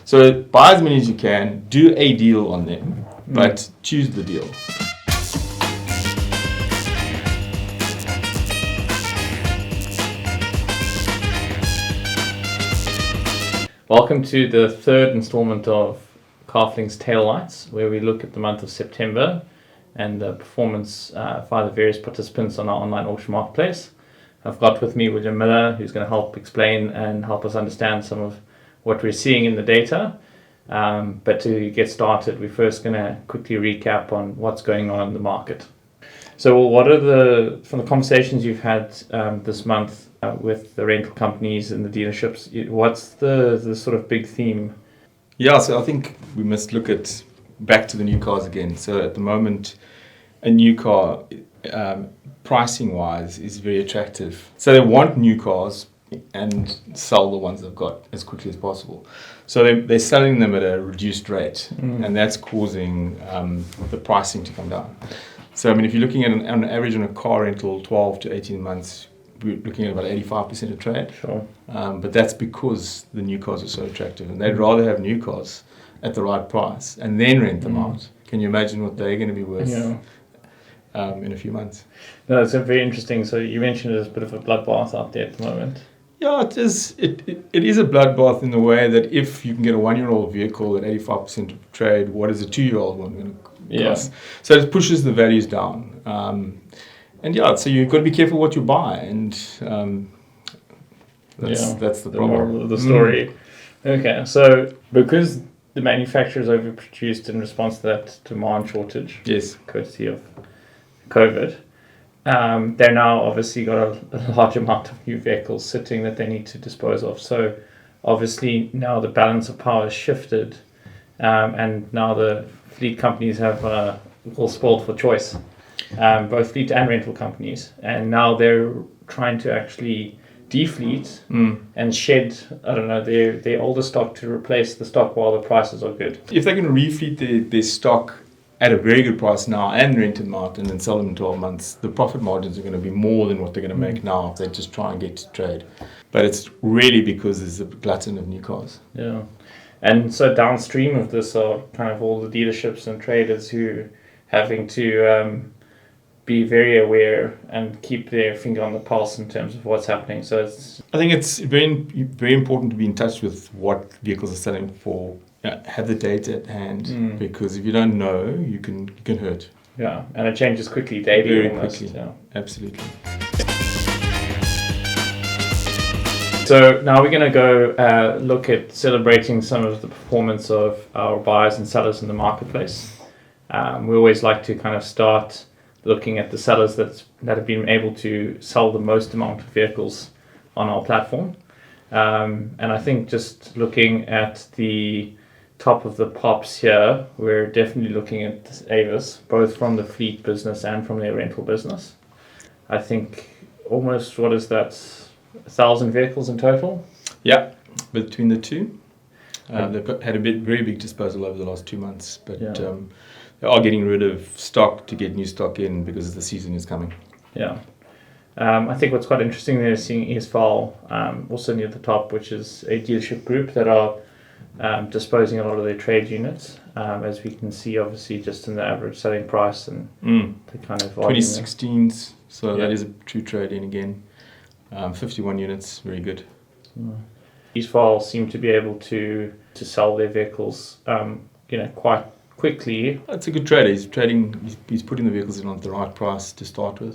So buy as many as you can, do a deal on them, but choose the deal. Welcome to the third installment of CarFling's Tail Lights, where we look at the month of September and the performance by the various participants on our online auction marketplace. I've got with me William Miller, who's going to help explain and help us understand some of what we're seeing in the data. But to get started, we're first going to quickly recap on what's going on in the market. So what are from the conversations you've had this month with the rental companies and the dealerships, what's the sort of big theme? Yeah, so I think we must look back to the new cars again. So at the moment, a new car, pricing wise, is very attractive. So they want new cars and sell the ones they've got as quickly as possible. So they're selling them at a reduced rate, and that's causing the pricing to come down. So I mean, if you're looking at an average on a car rental, 12 to 18 months, we're looking at about 85% of trade. Sure. But that's because the new cars are so attractive, and they'd rather have new cars at the right price and then rent them out. Can you imagine what they're going to be worth in a few months? No, it's very interesting. So you mentioned there's a bit of a bloodbath out there at the moment. Yeah, it is. It is a bloodbath in the way that if you can get a 1-year-old vehicle at 85% of trade, what is a 2-year-old one going to cost? So it pushes the values down. So you've got to be careful what you buy, and that's the problem. Moral of the story. Okay, so because the manufacturers overproduced in response to that demand shortage, courtesy of COVID, they're now obviously got a large amount of new vehicles sitting that they need to dispose of. So obviously now the balance of power has shifted, and now the fleet companies have all spoiled for choice, both fleet and rental companies, and now they're trying to actually defleet and shed, their older stock to replace the stock while the prices are good. If they can refleet their stock at a very good price now and rent them out and then sell them in 12 months, the profit margins are going to be more than what they're going to make now if they just try and get to trade. But it's really because there's a glutton of new cars. Yeah. And so downstream of this are kind of all the dealerships and traders who having to be very aware and keep their finger on the pulse in terms of what's happening. So I think it's very, very important to be in touch with what vehicles are selling for. Have the data at hand, because if you don't know, you can hurt. Yeah, and it changes quickly, daily. Very almost. quickly, absolutely. So now we're going to go look at celebrating some of the performance of our buyers and sellers in the marketplace. We always like to kind of start looking at the sellers that have been able to sell the most amount of vehicles on our platform. And I think just looking at the top of the pops here, we're definitely looking at Avis, both from the fleet business and from their rental business. I think almost, 1,000 vehicles in total? Yeah, between the two. They've had a very big disposal over the last 2 months, but they are getting rid of stock to get new stock in because the season is coming. Yeah. I think what's quite interesting there is seeing ESFAL also near the top, which is a dealership group that are disposing a lot of their trade units, as we can see obviously just in the average selling price and the kind of 2016s, so that is a true trade-in again. 51 units, very good. ESFAL seem to be able to sell their vehicles quite quickly. It's a good trader. He's putting the vehicles in at the right price to start with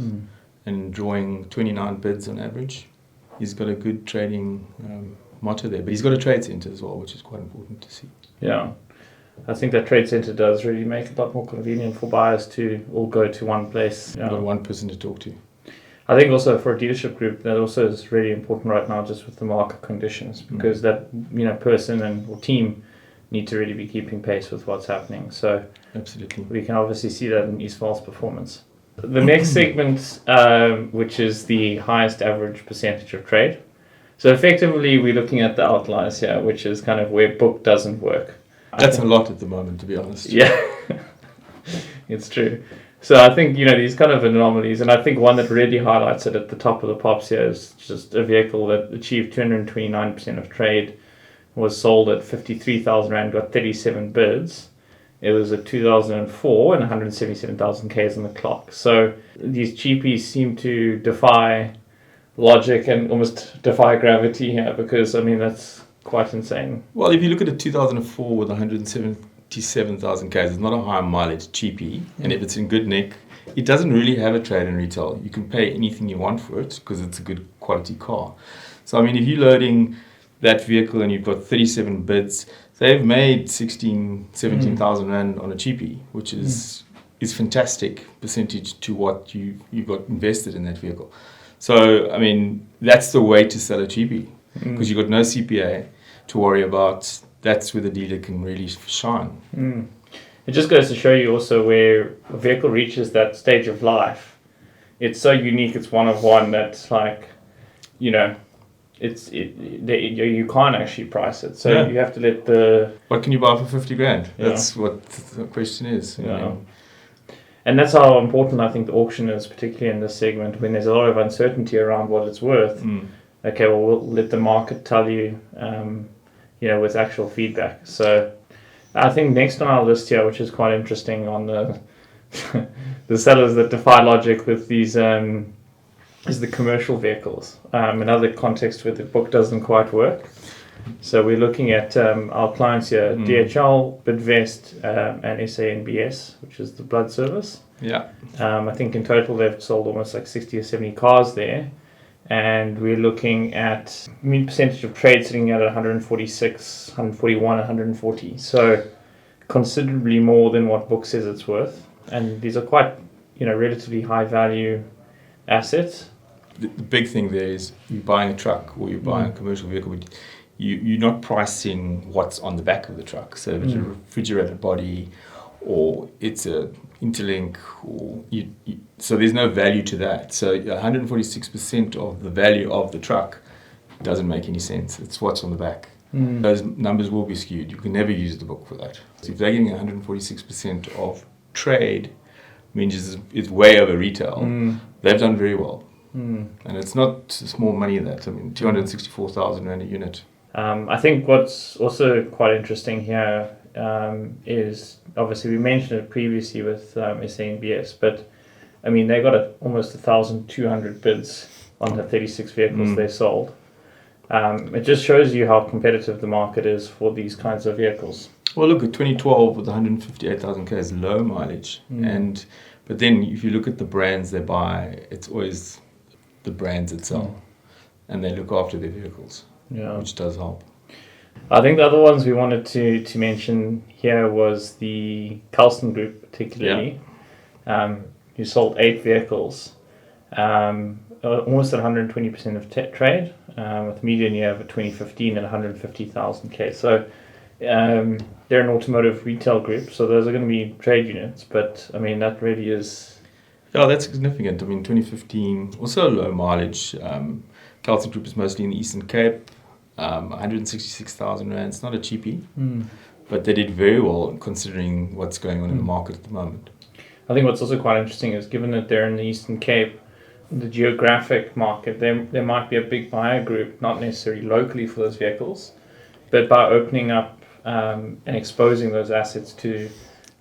and drawing 29 bids on average. He's got a good trading motto there, but he's got a trade centre as well, which is quite important to see. Yeah, I think that trade centre does really make it a lot more convenient for buyers to all go to one place. You've got one person to talk to. I think also for a dealership group, that also is really important right now, just with the market conditions, because that person or team need to really be keeping pace with what's happening. So absolutely, we can obviously see that in ESFAL's performance. The next segment, which is the highest average percentage of trade. So effectively, we're looking at the outliers here, which is kind of where book doesn't work. That's a lot at the moment, to be honest. Yeah, it's true. So I think, these kind of anomalies, and I think one that really highlights it at the top of the pops here is just a vehicle that achieved 229% of trade was sold at 53,000 Rand, got 37 bids. It was a 2004 and 177,000 Ks on the clock. So these cheapies seem to defy logic and almost defy gravity here, because, I mean, that's quite insane. Well, if you look at a 2004 with 177,000 Ks, it's not a high mileage cheapie. And if it's in good nick, it doesn't really have a trade in retail. You can pay anything you want for it because it's a good quality car. So, I mean, if you're loading that vehicle and you've got 37 bids, they've made 17,000 Rand on a cheapie, which is fantastic percentage to what you got invested in that vehicle. So, I mean, that's the way to sell a cheapie, because you've got no CPA to worry about. That's where the dealer can really shine. It just goes to show you also where a vehicle reaches that stage of life. It's so unique, it's one of one, that's like, you know, you can't actually price it. So you have to let the... What can you buy for 50 grand? That's what the question is. Yeah. And that's how important I think the auction is, particularly in this segment, when there's a lot of uncertainty around what it's worth. Okay, well, we'll let the market tell you, with actual feedback. So I think next on our list here, which is quite interesting, on the the sellers that defy logic with these, is the commercial vehicles. Another context where the book doesn't quite work. So we're looking at our clients here, DHL, Bidvest, and SANBS, which is the blood service. Yeah. I think in total they've sold almost like 60 or 70 cars there. And we're looking at mean percentage of trade sitting at 146, 141, 140. So considerably more than what book says it's worth. And these are quite, relatively high value assets. The big thing there is you're buying a truck or you're buying a commercial vehicle. You're not pricing what's on the back of the truck. So if it's a refrigerated body or it's a interlink, or so there's no value to that. So 146% of the value of the truck doesn't make any sense. It's what's on the back. Those numbers will be skewed. You can never use the book for that. So if they're getting 146% of trade, means it's way over retail. They've done very well. And it's not small money, that. I mean, 264,000 Rand a unit. I think what's also quite interesting here is, obviously we mentioned it previously with SANBS, but I mean, they got almost 1,200 bids on the 36 vehicles they sold. It just shows you how competitive the market is for these kinds of vehicles. Well, look, at 2012 with 158,000 K is low mileage. But then if you look at the brands they buy, it's always the brands itself. And they look after their vehicles, which does help. I think the other ones we wanted to mention here was the Carlson Group, particularly, who sold 8 vehicles, almost at 120% of trade, with median year of 2015 and 150,000 K. So they're an automotive retail group, so those are going to be trade units, but I mean, that really is... Yeah, that's significant. I mean, 2015, also low mileage. Carlson Group is mostly in the Eastern Cape. 166,000 Rand. It's not a cheapie, but they did very well considering what's going on in the market at the moment. I think what's also quite interesting is, given that they're in the Eastern Cape, the geographic market, there might be a big buyer group, not necessarily locally for those vehicles, but by opening up and exposing those assets to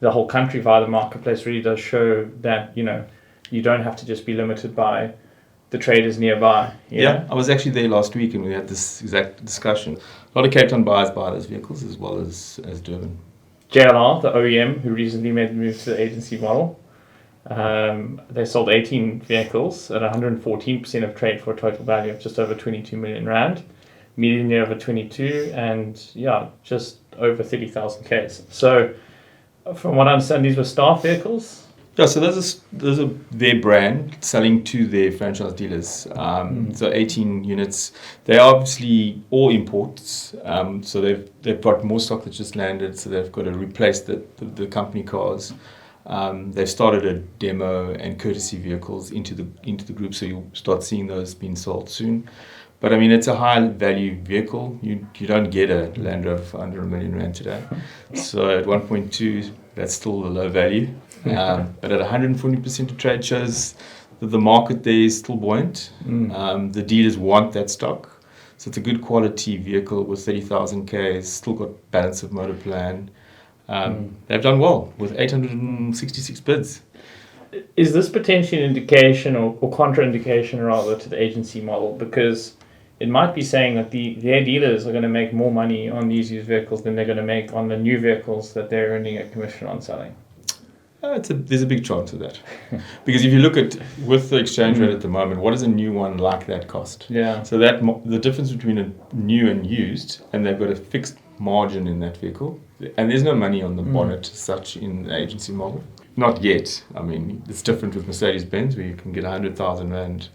the whole country via the marketplace really does show that, you don't have to just be limited by the traders nearby. Yeah, I was actually there last week and we had this exact discussion. A lot of Cape Town buyers buy those vehicles as well as Durban. JLR, the OEM, who recently made the move to the agency model, they sold 18 vehicles at 114% of trade for a total value of just over 22 million Rand. Median year over 22 and just over 30,000 Ks. So from what I understand, these were staff vehicles. Yeah, so those are their brand selling to their franchise dealers. So 18 units. They're obviously all imports. So they've got more stock that just landed. So they've got to replace the company cars. They've started a demo and courtesy vehicles into the group. So you'll start seeing those being sold soon. But I mean, it's a high value vehicle. You don't get a Land Rover for under R1 million today. So at 1.2, that's still a low value. But at 140% of trade shows that the market there is still buoyant. The dealers want that stock. So it's a good quality vehicle with 30,000 Ks, still got balance of motor plan. They've done well with 866 bids. Is this potentially an indication or contraindication rather to the agency model? Because it might be saying that their dealers are going to make more money on these used vehicles than they're going to make on the new vehicles that they're earning a commission on selling. There's a big chance of that. Because if you look at, with the exchange rate at the moment, what does a new one like that cost? Yeah. So the difference between a new and used, and they've got a fixed margin in that vehicle, and there's no money on the bonnet as such in the agency model. Not yet. I mean, it's different with Mercedes-Benz, where you can get 100,000 Rand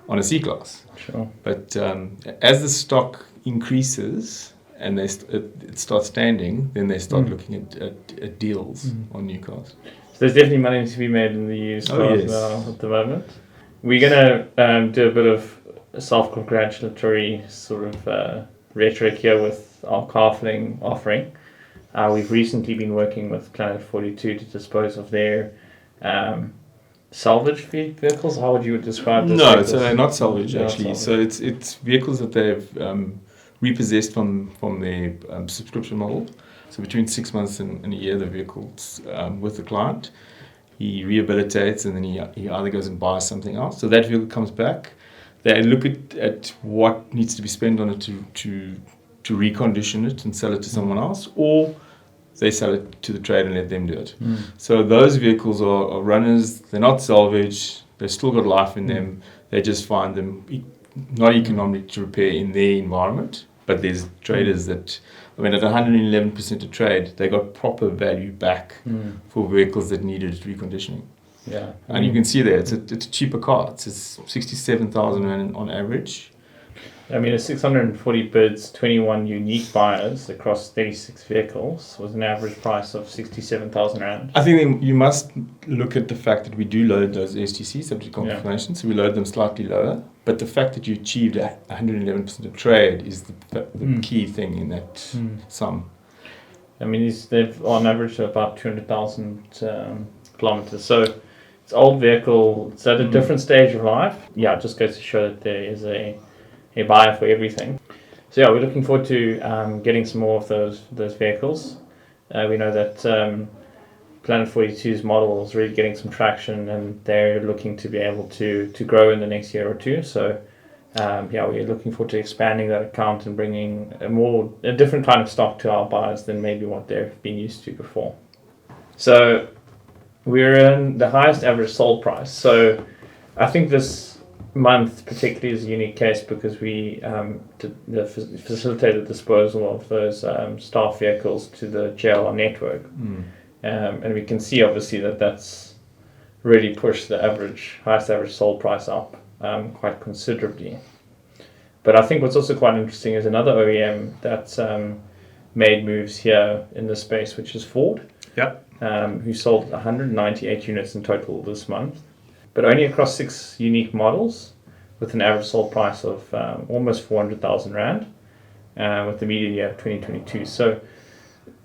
on a C-Class. Sure. But as the stock increases and it starts standing, then they start looking at deals on new cars. So there's definitely money to be made in the used cars now at the moment. We're going to do a bit of self-congratulatory sort of rhetoric here with our CarFling offering. We've recently been working with Planet42 to dispose of their salvage vehicles. How would you describe this? No, so they're not salvage actually. So it's vehicles that they've repossessed from their subscription model. So between 6 months and a year, the vehicle's with the client. He rehabilitates and then he either goes and buys something else. So that vehicle comes back. They look at what needs to be spent on it to recondition it and sell it to someone else, or they sell it to the trade and let them do it. So those vehicles are runners. They're not salvage. They've still got life in them. They just find them not economic to repair in their environment. But there's traders that, I mean, at 111% of trade, they got proper value back for vehicles that needed reconditioning. Yeah, and you can see there, it's a cheaper car. It's 67,000 Rand on average. I mean, it's 640 bids, 21 unique buyers across 36 vehicles with an average price of 67,000 Rand. I think you must look at the fact that we do load those STCs, subject to confirmation, so we load them slightly lower. But the fact that you achieved 111% of trade is the key thing in that sum. I mean, they've on average about 200,000 kilometers. So it's old vehicle. It's at a different stage of life. Yeah, it just goes to show that there is a buyer for everything. So yeah, we're looking forward to getting some more of those vehicles. We know that Planet42's model is really getting some traction, and they're looking to be able to grow in the next year or two. So we're looking forward to expanding that account and bringing a different kind of stock to our buyers than maybe what they've been used to before. So we're in the highest average sold price. So I think this month particularly is a unique case because we facilitated disposal of those staff vehicles to the JLR network. And we can see obviously that's really pushed the highest average sold price up quite considerably. But I think what's also quite interesting is another OEM that's made moves here in this space, which is Ford. Who sold 198 units in total this month, but only across 6 unique models with an average sold price of almost 400,000 Rand with the median year of 2022. So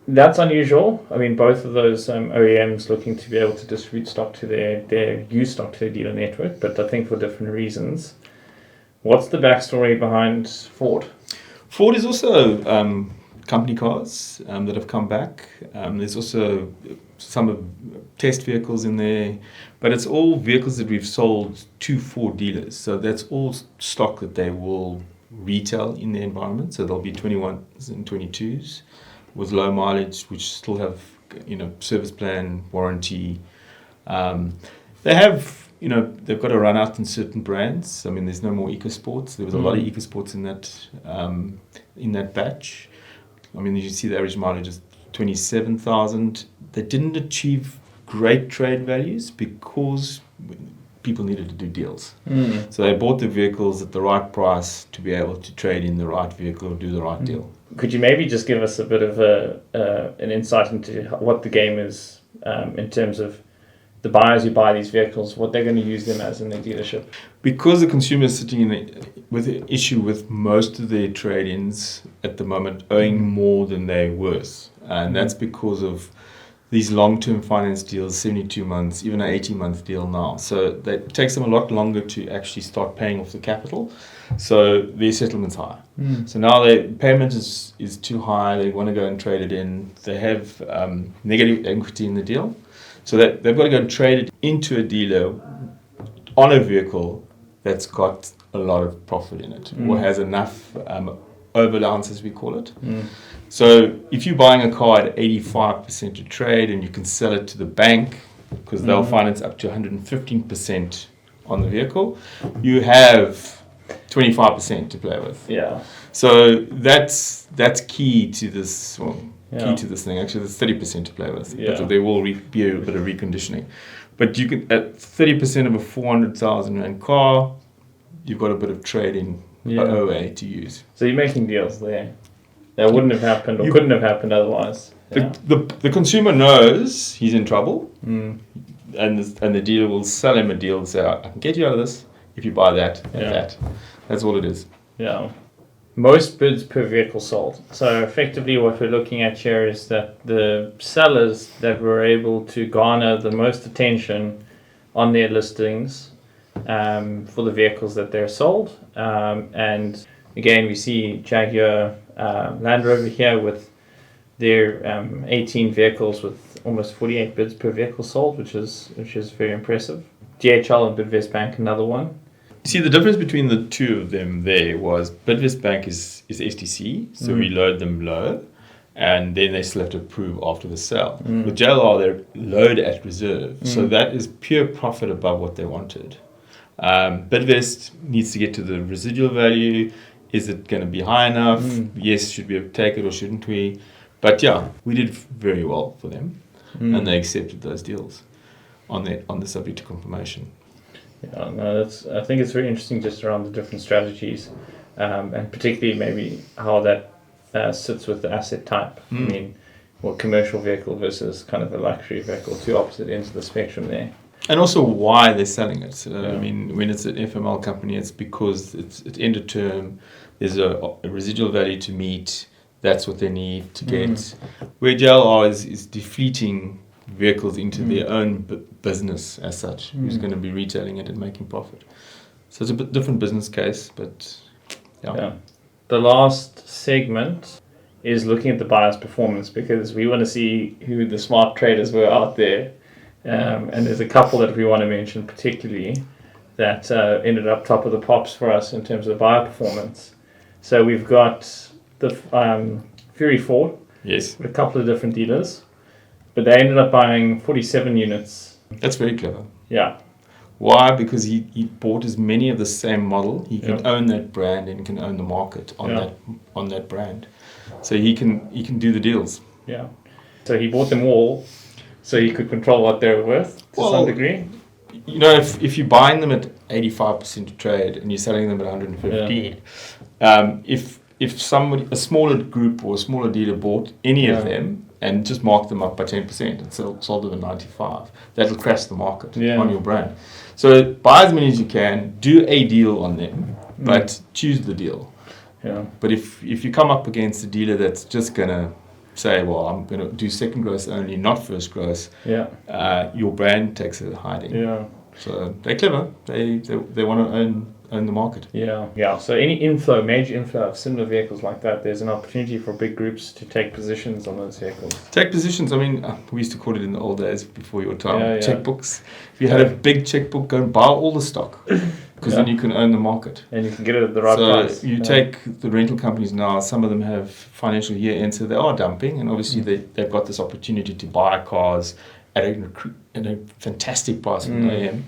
that's unusual. I mean, both of those OEMs looking to be able to distribute stock to their used stock to their dealer network, but I think for different reasons. What's the backstory behind Ford? Ford is also company cars that have come back. There's also some test vehicles in there, but it's all vehicles that we've sold to Ford dealers. So that's all stock that they will retail in their environment. So there'll be 21s and 22s with low mileage, which still have service plan, warranty. They have they've got to run out in certain brands. I mean, there's no more EcoSports. There was a lot of EcoSports in that batch. I mean, you see the average mileage is 27,000. They didn't achieve great trade values because people needed to do deals. So they bought the vehicles at the right price to be able to trade in the right vehicle or do the right deal. Could you maybe just give us a bit of an insight into what the game is in terms of the buyers who buy these vehicles, what they're going to use them as in their dealership? Because the consumer is sitting with an issue with most of their trade-ins at the moment owing more than they're worth. And that's because of these long-term finance deals, 72 months, even an 18-month deal now. So it takes them a lot longer to actually start paying off the capital. So their settlement's high. So now their payment is too high. They want to go and trade it in. They have negative equity in the deal. So that they've got to go and trade it into a dealer on a vehicle that's got a lot of profit in it, or has enough overallowance, as we call it. So if you're buying a car at 85% to trade and you can sell it to the bank, because they'll finance up to 115% on the vehicle, you have 25% to play with. Yeah. So that's key to this. Well, key to this thing. Actually, there's 30% to play with. Yeah. But there will be a bit of reconditioning. But you can, at 30% of a 400,000 rand car, you've got a bit of trading OA to use. So you're making deals there. That wouldn't have happened or couldn't have happened otherwise. Yeah. The consumer knows he's in trouble, and the dealer will sell him a deal and say, I can get you out of this if you buy that and that. That's all it is. Yeah. Most bids per vehicle sold. So effectively what we're looking at here is that the sellers that were able to garner the most attention on their listings for the vehicles that they're sold. And again, we see Jaguar Land Rover here with their 18 vehicles with almost 48 bids per vehicle sold, which is very impressive. DHL and Bidvest Bank, another one. See, the difference between the two of them there was Bidvest Bank is STC, so we load them low, and then they still have to approve after the sale. With JLR, they're load at reserve, so that is pure profit above what they wanted. Bidvest needs to get to the residual value. Is it going to be high enough? Yes, should we take it or shouldn't we? But yeah, we did very well for them, and they accepted those deals on the subject to confirmation. Yeah, no, I think it's very interesting just around the different strategies, and particularly maybe how that sits with the asset type. I mean, commercial vehicle versus kind of a luxury vehicle, two opposite ends of the spectrum there. And also why they're selling it. I mean, when it's an FML company, it's because it's end of term, there's a residual value to meet, that's what they need to get. Where JLR is defleeting vehicles into their own business as such, who's going to be retailing it and making profit. So it's a bit different business case, but yeah. The last segment is looking at the buyer's performance, because we want to see who the smart traders were out there. And there's a couple that we want to mention particularly that ended up top of the pops for us in terms of buyer performance. So we've got the Fury 4 with a couple of different dealers, but they ended up buying 47 units. That's very clever. Yeah. Why? Because he bought as many of the same model. He can own that brand and can own the market on that brand. So he can do the deals. Yeah. So he bought them all so he could control what they're worth to some degree. You know, if you're buying them at 85% to trade and you're selling them at 115, if somebody, a smaller group or a smaller dealer bought any of them and just marked them up by 10% and sold them at 95, that'll crash the market on your brand. So buy as many as you can, do a deal on them, but choose the deal. Yeah. But if you come up against a dealer that's just going to say, well, I'm going to do second gross only, not first gross, your brand takes a hiding. Yeah. So they're clever. They want to own the market. Yeah. So any major inflow of similar vehicles like that, there's an opportunity for big groups to take positions on those vehicles. Take positions. I mean, we used to call it in the old days before your time, checkbooks. If you had a big checkbook, go and buy all the stock, because then you can own the market. And you can get it at the right price. So you take the rental companies now, some of them have financial year end, so they are dumping, and obviously they've got this opportunity to buy cars at a fantastic price in AM.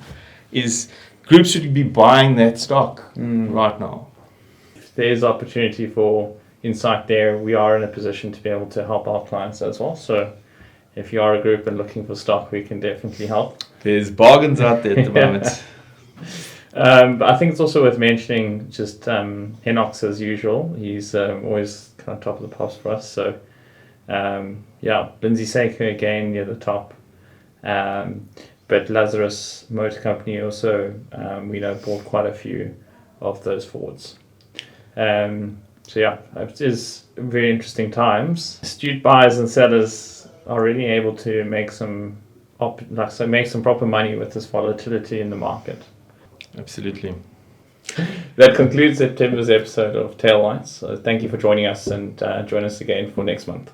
Groups should be buying that stock right now. If there's opportunity for insight there, we are in a position to be able to help our clients as well. So if you are a group and looking for stock, we can definitely help. There's bargains out there at the moment. But I think it's also worth mentioning just Henox as usual. He's always kind of top of the pops for us. So Lindsay Saker again near the top. But Lazarus Motor Company also, bought quite a few of those Fords. It is very interesting times. Astute buyers and sellers are really able to make some make some proper money with this volatility in the market. Absolutely. That concludes September's episode of Taillights. Thank you for joining us, and join us again for next month.